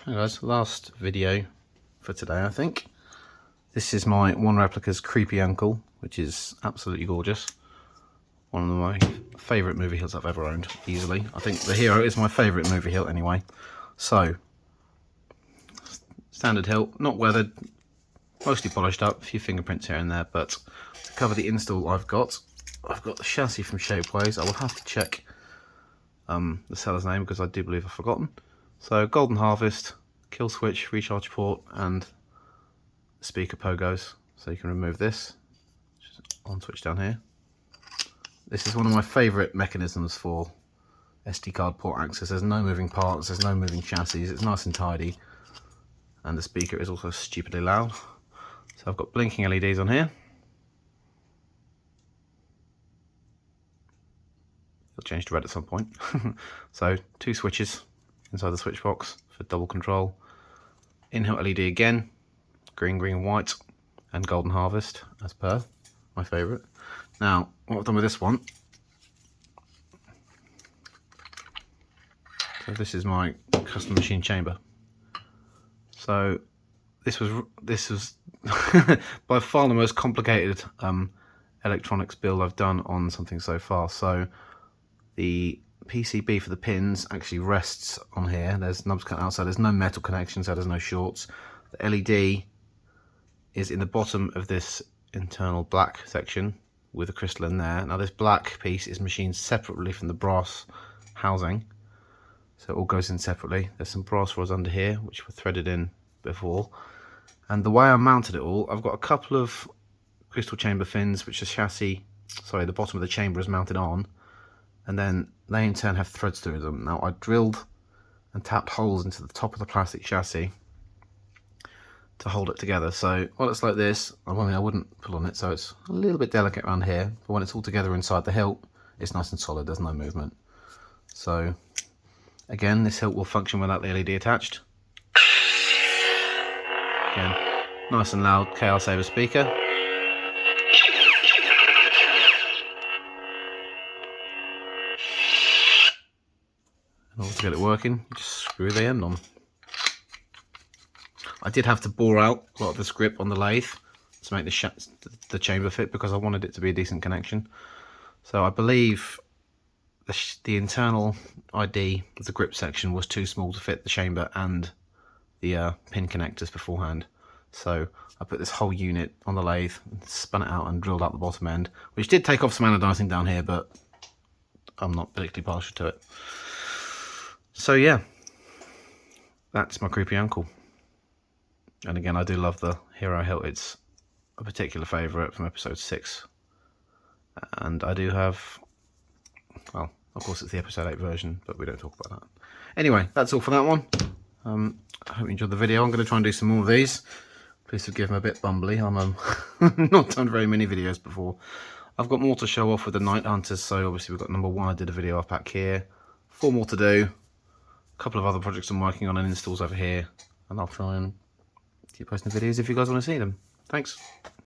Hey guys, last video for today I think. This is my One Replica's Creepy Uncle, which is absolutely gorgeous. One of my favourite movie hilts I've ever owned, easily. I think the Hero is my favourite movie hilt anyway. So, standard hilt, not weathered, mostly polished up, a few fingerprints here and there, but to cover the install I've got the chassis from Shapeways. I will have to check the seller's name because I do believe I've forgotten. So Golden Harvest, kill switch, recharge port, and speaker pogos. So you can remove this, just on switch down here. This is one of my favourite mechanisms for SD card port access. There's no moving parts, there's no moving chassis, it's nice and tidy. And the speaker is also stupidly loud. So I've got blinking LEDs on here. It'll change to red at some point. So 2 switches inside the switch box for double control. In-hilt LED again, green, green, white, and Golden Harvest as per, my favourite. Now, what I've done with this one, so this is my custom machine chamber. So this was by far the most complicated electronics build I've done on something so far. So the PCB for the pins actually rests on here. There's knobs cut out, so there's no metal connection, so there's no shorts. The LED is in the bottom of this internal black section with a crystal in there. Now this black piece is machined separately from the brass housing, so it all goes in separately. There's some brass rods under here which were threaded in before, and the way I mounted it all, I've got a couple of crystal chamber fins which the bottom of the chamber is mounted on, and then they in turn have threads through them. Now I drilled and tapped holes into the top of the plastic chassis to hold it together. So while it's like this, I wouldn't pull on it, so it's a little bit delicate around here, but when it's all together inside the hilt, it's nice and solid, there's no movement. So again, this hilt will function without the LED attached. Again, nice and loud KR Saver speaker. In order to get it working, you just screw the end on. I did have to bore out a lot of this grip on the lathe to make the chamber fit because I wanted it to be a decent connection. So I believe the internal ID of the grip section was too small to fit the chamber and the pin connectors beforehand. So I put this whole unit on the lathe, spun it out and drilled out the bottom end, which did take off some anodizing down here, but I'm not particularly partial to it. So yeah, that's my Creepy Uncle. And again, I do love the Hero hilt. It's a particular favourite from episode 6. And I do have, well, of course it's the episode 8 version, but we don't talk about that. Anyway, that's all for that one. I hope you enjoyed the video. I'm going to try and do some more of these. Please forgive me a bit bumbly. I'm not done very many videos before. I've got more to show off with the Night Hunters. So obviously we've got number 1. I did a video off back here. 4 more to do. A couple of other projects I'm working on and installs over here. And I'll try and keep posting videos if you guys want to see them. Thanks.